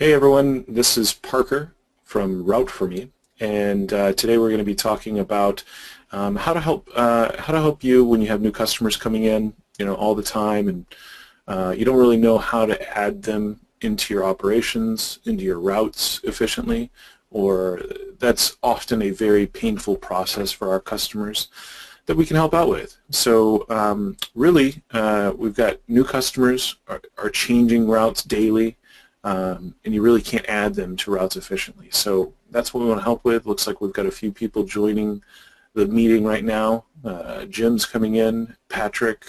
Hey everyone, this is Parker from Route For Me, and today we're going to be talking about how to help you when you have new customers coming in, all the time, and you don't really know how to add them into your operations, into your routes efficiently, or that's often a very painful process for our customers that we can help out with. So really, we've got new customers are changing routes daily. And you really can't add them to routes efficiently. So that's what we want to help with. Looks like we've got a few people joining the meeting right now. Jim's coming in. Patrick,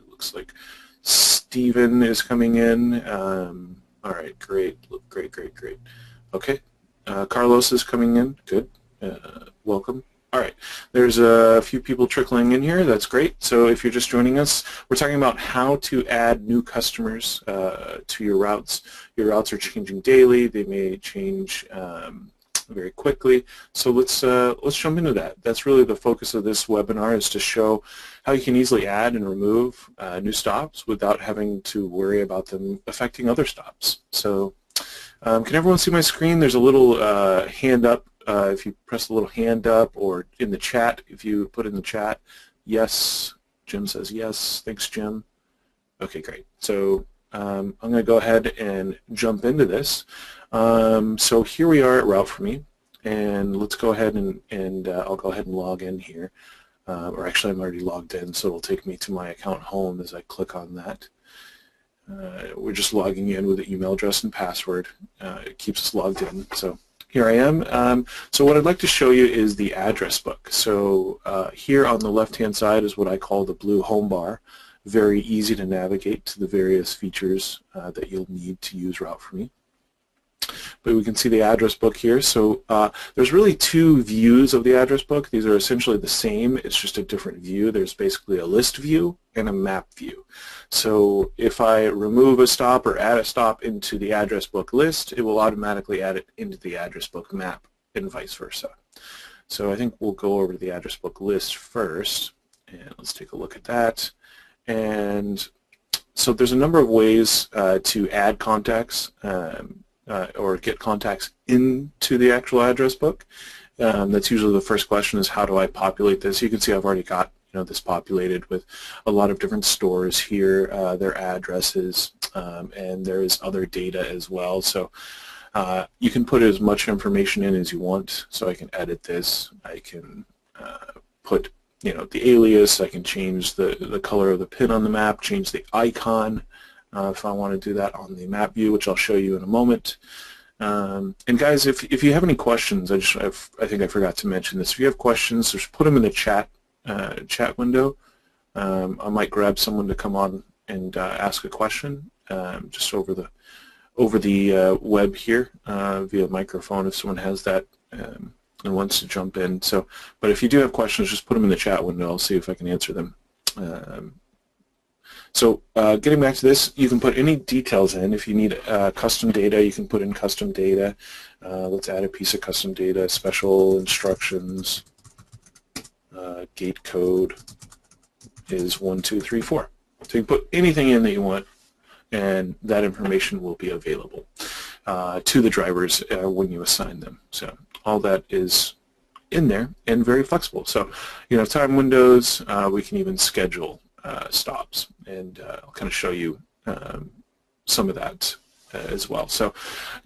looks like Steven is coming in. All right, great. Okay, Carlos is coming in. Good. Welcome. All right, there's a few people trickling in here. That's great. So if you're just joining us, we're talking about how to add new customers to your routes. Your routes are changing daily. They may change very quickly. So let's jump into that. That's really the focus of this webinar, is to show how you can easily add and remove new stops without having to worry about them affecting other stops. So can everyone see my screen? There's a little hand up. If you press the little hand up, or in the chat, if you put in the chat, yes, Jim says yes. Thanks, Jim. Okay, great. So I'm going to go ahead and jump into this. So here we are at Route For Me, and let's go ahead and I'll go ahead and log in here. Or actually, I'm already logged in, so it'll take me to my account home as I click on that. We're just logging in with the email address and password. It keeps us logged in. So here I am. So what I'd like to show you is the address book. So here on the left-hand side is what I call the blue home bar. Very easy to navigate to the various features that you'll need to use Route For Me. But we can see the address book here. So there's really two views of the address book. These are essentially the same. It's just a different view. There's basically a list view and a map view. So if I remove a stop or add a stop into the address book list, it will automatically add it into the address book map and vice versa. So I think we'll go over to the address book list first, and let's take a look at that. And so there's a number of ways to add contacts or get contacts into the actual address book. That's usually the first question, is how do I populate this? You can see I've already got this populated with a lot of different stores here, their addresses, and there is other data as well. So you can put as much information in as you want. So I can edit this. I can put the alias. I can change the color of the pin on the map, change the icon if I want to do that on the map view, which I'll show you in a moment. And guys, if you have any questions, I think I forgot to mention this. If you have questions, just put them in the chat window. I might grab someone to come on and ask a question just over the web here via microphone if someone has that and wants to jump in. So, but if you do have questions, just put them in the chat window. I'll see if I can answer them. So getting back to this, you can put any details in. If you need custom data, you can put in custom data. Let's add a piece of custom data, special instructions, gate code is 1, 2, 3, 4. So you can put anything in that you want, and that information will be available to the drivers when you assign them. So all that is in there and very flexible. So time windows, we can even schedule stops, and I'll kind of show you some of that as well. So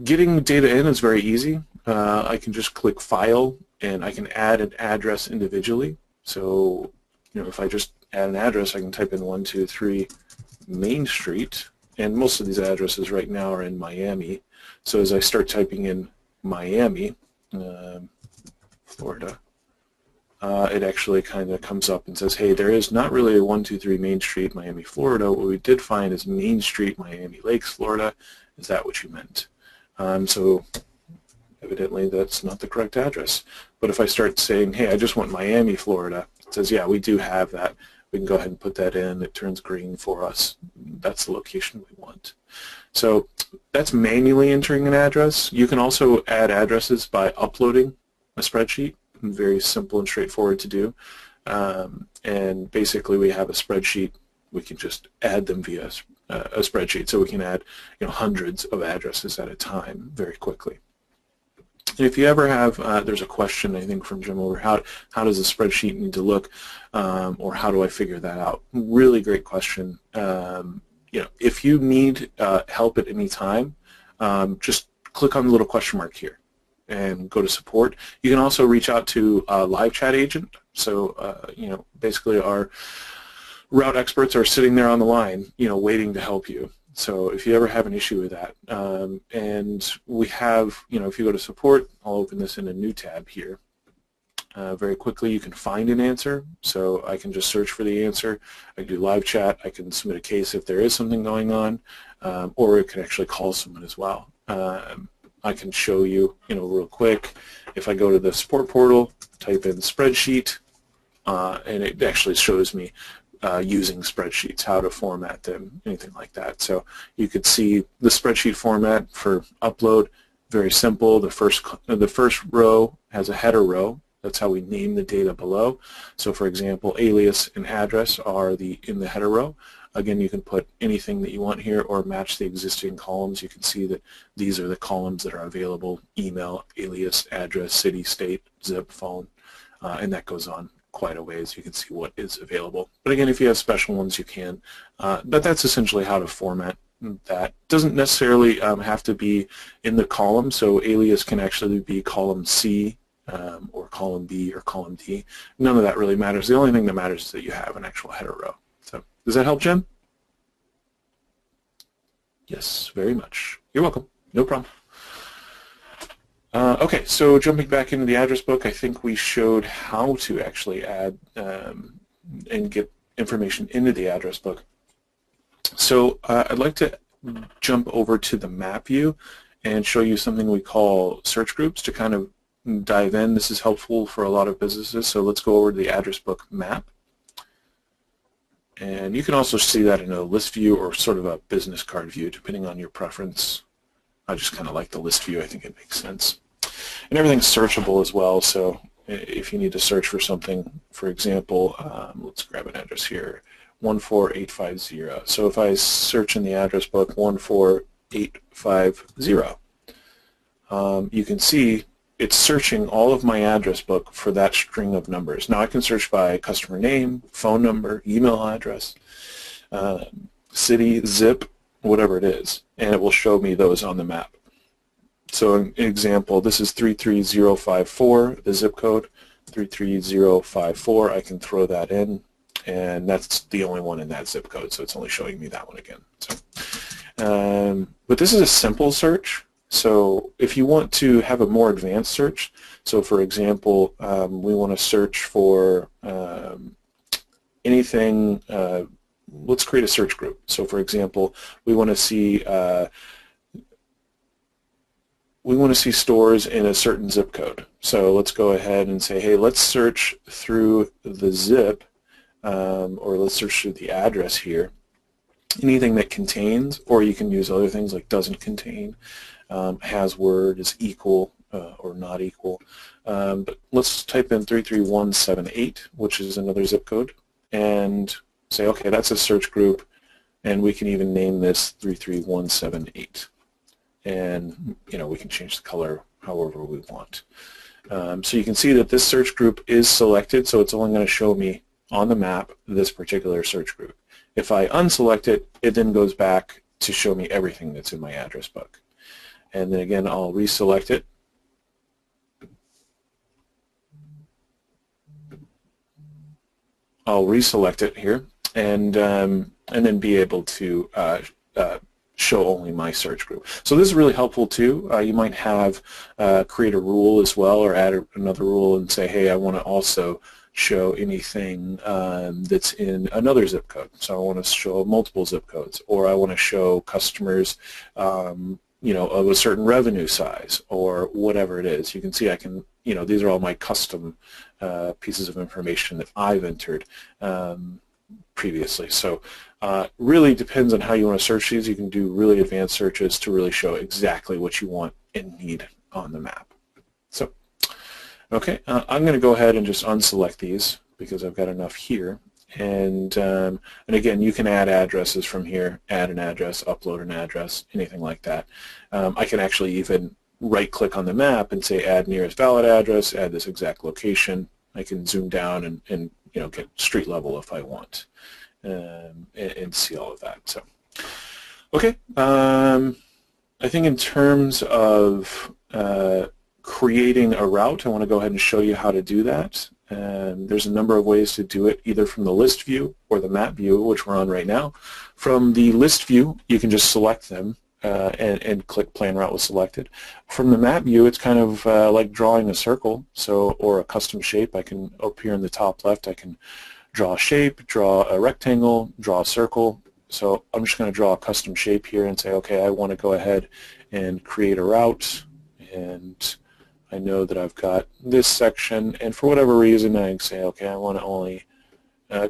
getting data in is very easy. I can just click File, and I can add an address individually. So if I just add an address, I can type in 123 Main Street, and most of these addresses right now are in Miami. So as I start typing in Miami, Florida, it actually kind of comes up and says, hey, there is not really a 123 Main Street, Miami, Florida. What we did find is Main Street, Miami Lakes, Florida. Is that what you meant? So evidently that's not the correct address. But if I start saying, hey, I just want Miami, Florida, it says, yeah, we do have that. We can go ahead and put that in. It turns green for us. That's the location we want. So that's manually entering an address. You can also add addresses by uploading a spreadsheet. Very simple and straightforward to do. And basically we have a spreadsheet we can just add them via a spreadsheet. So we can add hundreds of addresses at a time very quickly. And if you ever have, there's a question I think from Jim over how does a spreadsheet need to look, or how do I figure that out? Really great question. If you need help at any time, just click on the little question mark here and go to support. You can also reach out to a live chat agent. So basically our route experts are sitting there on the line, waiting to help you. So if you ever have an issue with that, and we have, if you go to support, I'll open this in a new tab here. Very quickly you can find an answer, so I can just search for the answer. I can do live chat, I can submit a case if there is something going on, or it can actually call someone as well. I can show you, real quick, if I go to the support portal, type in spreadsheet, and it actually shows me using spreadsheets, how to format them, anything like that. So you could see the spreadsheet format for upload, very simple. The first row has a header row. That's how we name the data below. So for example, alias and address are in the header row. Again, you can put anything that you want here or match the existing columns. You can see that these are the columns that are available: email, alias, address, city, state, zip, phone, and that goes on quite a ways. You can see what is available. But again, if you have special ones, you can. But that's essentially how to format that. Doesn't necessarily have to be in the column. So alias can actually be column C, or column B or column D. None of that really matters. The only thing that matters is that you have an actual header row. So does that help, Jim? Yes, very much. You're welcome. No problem. Okay, so jumping back into the address book, I think we showed how to actually add and get information into the address book. So I'd like to jump over to the map view and show you something we call search groups to kind of dive in. This is helpful for a lot of businesses, so let's go over to the address book map. And you can also see that in a list view or sort of a business card view, depending on your preference. I just kind of like the list view. I think it makes sense. And everything's searchable as well, so if you need to search for something, for example, let's grab an address here, 14850. So if I search in the address book 14850, you can see it's searching all of my address book for that string of numbers. Now I can search by customer name, phone number, email address, city, zip, whatever it is, and it will show me those on the map. So an example, this is 33054, the zip code, 33054. I can throw that in, and that's the only one in that zip code, so it's only showing me that one again. So, but this is a simple search. So if you want to have a more advanced search, so for example, we want to search for anything, let's create a search group. So for example, we want to see stores in a certain zip code. So let's go ahead and say, hey, let's search through the zip, or let's search through the address here. Anything that contains, or you can use other things like doesn't contain, has word, is equal or not equal. But let's type in 33178, which is another zip code, and say, okay, that's a search group, and we can even name this 33178. And we can change the color however we want. So you can see that this search group is selected, so it's only going to show me on the map this particular search group. If I unselect it, it then goes back to show me everything that's in my address book. And then again, I'll reselect it. I'll reselect it here, and then be able to show only my search group. So this is really helpful too. You might have create a rule as well, or add another rule and say, hey, I want to also show anything that's in another zip code. So I want to show multiple zip codes, or I want to show customers of a certain revenue size, or whatever it is. You can see I can, these are all my custom pieces of information that I've entered previously. So really depends on how you want to search these. You can do really advanced searches to really show exactly what you want and need on the map. So, okay, I'm going to go ahead and just unselect these because I've got enough here. And again, you can add addresses from here, add an address, upload an address, anything like that. I can actually even right-click on the map and say add nearest valid address, add this exact location. I can zoom down and get street level if I want, and see all of that. So, okay. I think in terms of creating a route, I want to go ahead and show you how to do that. There's a number of ways to do it, either from the list view or the map view, which we're on right now. From the list view, you can just select them and click Plan Route with Selected. From the map view, it's kind of like drawing a circle, or a custom shape. I can, up here in the top left, I can draw a shape, draw a rectangle, draw a circle. So I'm just going to draw a custom shape here and say, okay, I want to go ahead and create a route, and I know that I've got this section, and for whatever reason I can say, okay, I want to only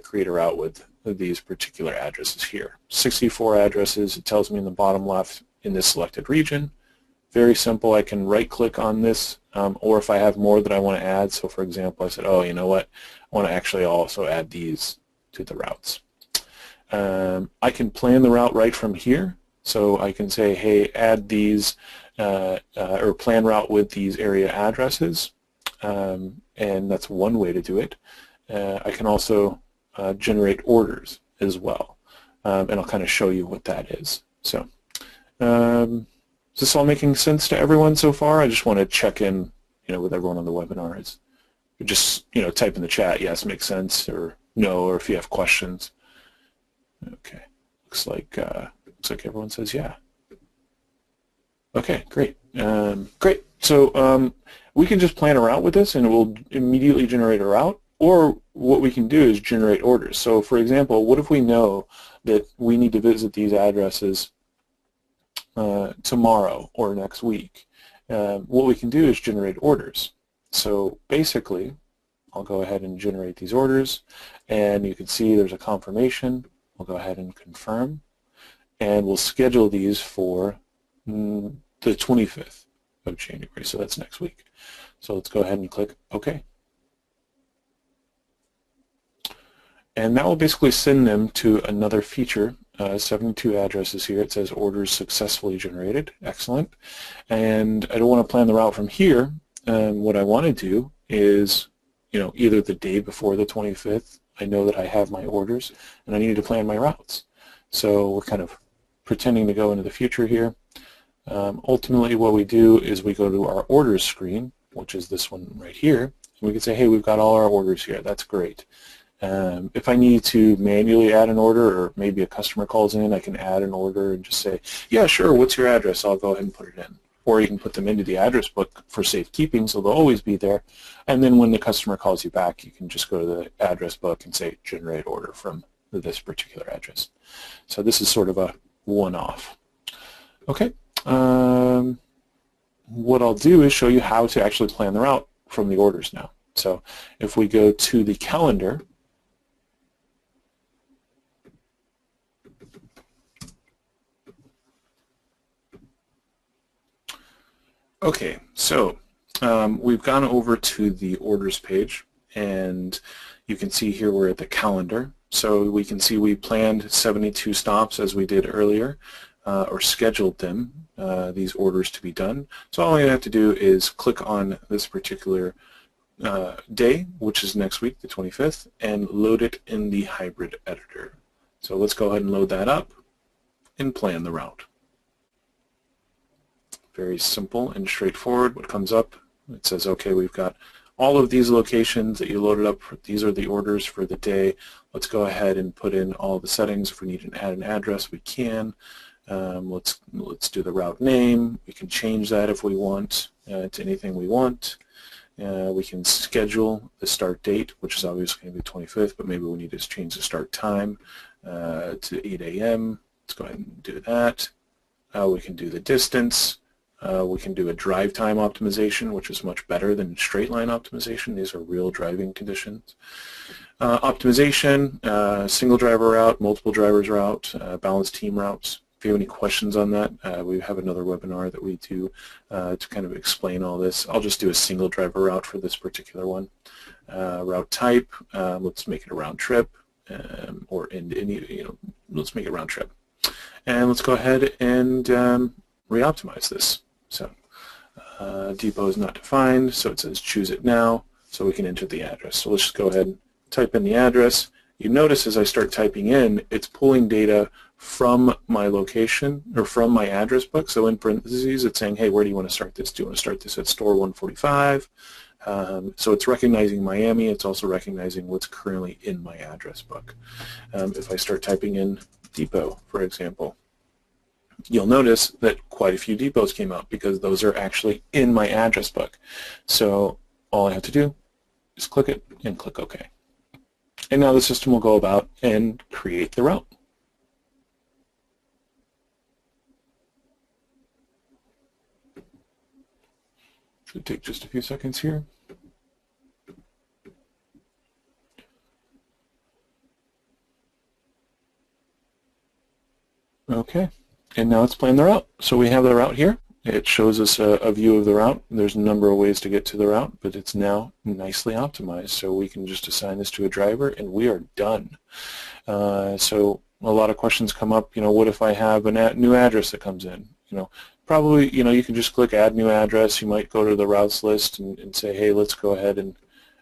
create a route with these particular addresses here. 64 addresses, it tells me in the bottom left in this selected region. Very simple. I can right click on this, or if I have more that I want to add, so for example I said, oh, you know what, I want to actually also add these to the routes. I can plan the route right from here, so I can say, hey, add these or plan route with these area addresses, and that's one way to do it. I can also generate orders as well, and I'll kind of show you what that is. So is this all making sense to everyone so far? I just want to check in with everyone on the webinar. Is just type in the chat, yes, makes sense, or no, or if you have questions. Okay, looks like everyone says yeah. Okay, great. Great. So we can just plan a route with this, and it will immediately generate a route. Or what we can do is generate orders. So, for example, what if we know that we need to visit these addresses tomorrow or next week? What we can do is generate orders. So basically, I'll go ahead and generate these orders, and you can see there's a confirmation. We'll go ahead and confirm, and we'll schedule these for the 25th of January, so that's next week. So let's go ahead and click OK. And that will basically send them to another feature, 72 addresses here. It says orders successfully generated. Excellent. And I don't want to plan the route from here. What I want to do is, either the day before the 25th, I know that I have my orders, and I need to plan my routes. So we're kind of pretending to go into the future here. Ultimately, what we do is we go to our orders screen, which is this one right here, and we can say, hey, we've got all our orders here. That's great. If I need to manually add an order, or maybe a customer calls in, I can add an order and just say, yeah, sure, what's your address? I'll go ahead and put it in. Or you can put them into the address book for safekeeping, so they'll always be there. And then when the customer calls you back, you can just go to the address book and say, generate order from this particular address. So this is sort of a one-off. Okay. What I'll do is show you how to actually plan the route from the orders now. So if we go to the calendar, okay, so we've gone over to the orders page, and you can see here we're at the calendar. So we can see we planned 72 stops as we did earlier, or scheduled them, these orders to be done. So all I have to do is click on this particular day, which is next week, the 25th, and load it in the hybrid editor. So let's go ahead and load that up and plan the route. Very simple and straightforward. What comes up, it says, okay, we've got all of these locations that you loaded up. These are the orders for the day. Let's go ahead and put in all the settings. If we need to add an address, we can. Let's do the route name. We can change that if we want to anything we want. We can schedule the start date, which is obviously going to be 25th, but maybe we need to change the start time to 8 a.m. Let's go ahead and do that. We can do the distance. We can do a drive time optimization, which is much better than straight line optimization. These are real driving conditions. Optimization, single driver route, multiple drivers route, balanced team routes. If you have any questions on that, we have another webinar that we do to kind of explain all this. I'll just do a single driver route for this particular one. Route type, let's make it a round trip. or into any, let's make it round trip. And let's go ahead and re-optimize this. So depot is not defined, so it says choose it now, so we can enter the address. So let's just go ahead and type in the address. You notice as I start typing in, it's pulling data from my location or from my address book. So in parentheses, it's saying, hey, where do you want to start this? Do you want to start this at store 145? So it's recognizing Miami. It's also recognizing what's currently in my address book. If I start typing in depot, for example, you'll notice that quite a few depots came up because those are actually in my address book. So all I have to do is click it and click OK. And now the system will go about and create the route. Should take just a few seconds here. Okay, and now it's playing the route. So we have the route here. It shows us a view of the route. There's a number of ways to get to the route, but it's now nicely optimized. So we can just assign this to a driver, and we are done. So a lot of questions come up. What if I have a new address that comes in? Probably, you can just click Add New Address. You might go to the routes list and say, hey, let's go ahead and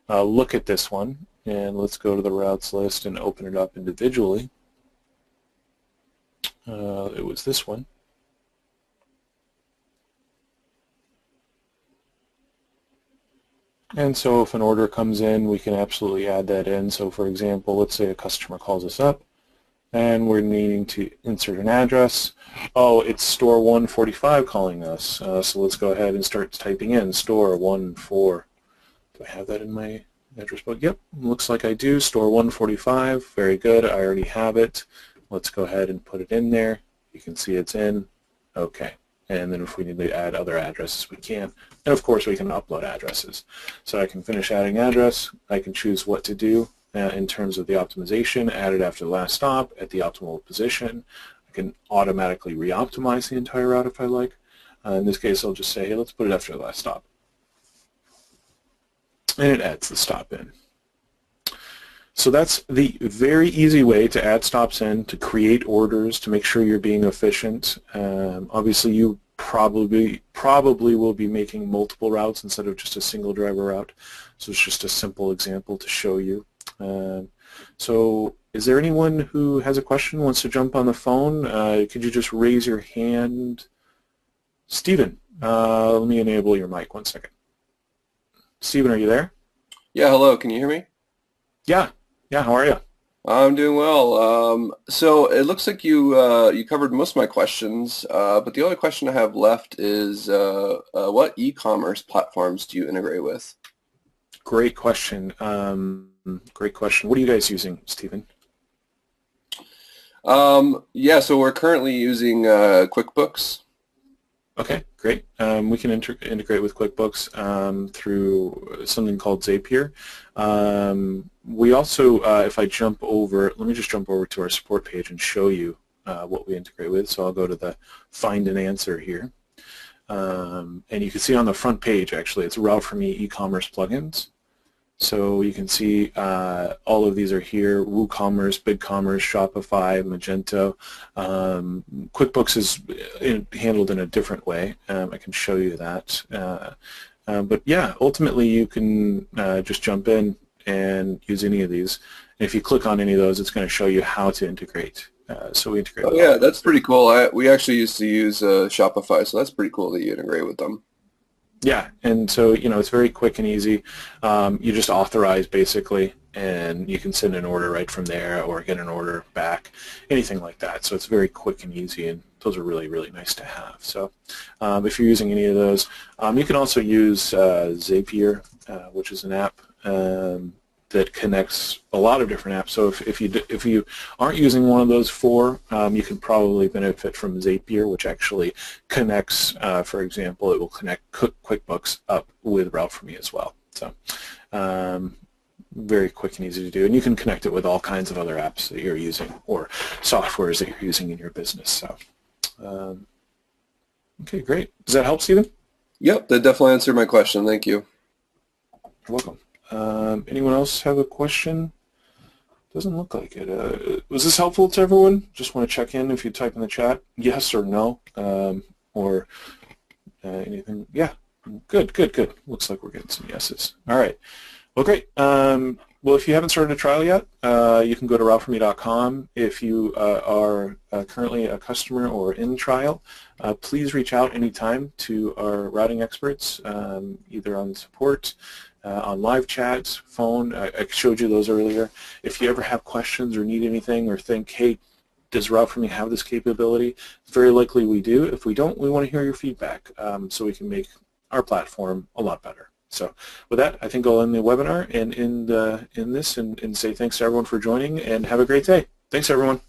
look at this one, and let's go to the routes list and open it up individually. It was this one. And so if an order comes in, we can absolutely add that in. So for example, let's say a customer calls us up and we're needing to insert an address. Oh, it's store 145 calling us. So let's go ahead and start typing in store 14. Do I have that in my address book? Yep, looks like I do. Store 145. Very good. I already have it. Let's go ahead and put it in there. You can see it's in. Okay. And then if we need to add other addresses, we can. And of course, we can upload addresses. So I can finish adding address. I can choose what to do in terms of the optimization, add it after the last stop at the optimal position. I can automatically re-optimize the entire route if I like. In this case, I'll just say, hey, let's put it after the last stop. And it adds the stop in. So that's the very easy way to add stops in, to create orders, to make sure you're being efficient. Obviously, you probably will be making multiple routes instead of just a single driver route. So it's just a simple example to show you. So is there anyone who has a question, wants to jump on the phone? Could you just raise your hand? Stephen, let me enable your mic 1 second. Stephen, are you there? Yeah, hello. Can you hear me? Yeah, how are you? I'm doing well. So it looks like you you covered most of my questions, but the only question I have left is what e-commerce platforms do you integrate with? Great question. Great question. What are you guys using, Stephen? Yeah, so we're currently using QuickBooks. Okay, great. We can integrate with QuickBooks through something called Zapier. We also, if I jump over, let me just jump over to our support page and show you what we integrate with. So I'll go to the Find an Answer here. And you can see on the front page, actually, it's Route for Me e-commerce plugins. So you can see all of these are here: WooCommerce, BigCommerce, Shopify, Magento. QuickBooks is handled in a different way. I can show you that. But yeah, ultimately you can just jump in and use any of these. And if you click on any of those, it's going to show you how to integrate. So we integrate. Oh yeah, that's pretty cool. We actually used to use Shopify, so that's pretty cool that you integrate with them. Yeah, and so it's very quick and easy. You just authorize basically, and you can send an order right from there or get an order back, anything like that. So it's very quick and easy, and those are really, really nice to have. So if you're using any of those, you can also use Zapier, which is an app that connects a lot of different apps. So if you aren't using one of those four, you can probably benefit from Zapier, which actually connects, for example, it will connect QuickBooks up with Route for Me as well. So very quick and easy to do. And you can connect it with all kinds of other apps that you're using or softwares that you're using in your business. So okay, great. Does that help, Stephen? Yep, that definitely answered my question. Thank you. You're welcome. Anyone else have a question? Doesn't look like it. Was this helpful to everyone? Just want to check in if you type in the chat yes or no, or anything. Yeah, good, good, good. Looks like we're getting some yeses. All right. Well, great. Well, if you haven't started a trial yet, you can go to route4me.com. If you are currently a customer or in trial, please reach out anytime to our routing experts, either on support, on live chat, phone. I showed you those earlier. If you ever have questions or need anything or think, hey, does Route4Me have this capability? Very likely we do. If we don't, we want to hear your feedback so we can make our platform a lot better. So with that, I think I'll end the webinar and end this and say thanks to everyone for joining, and have a great day. Thanks, everyone.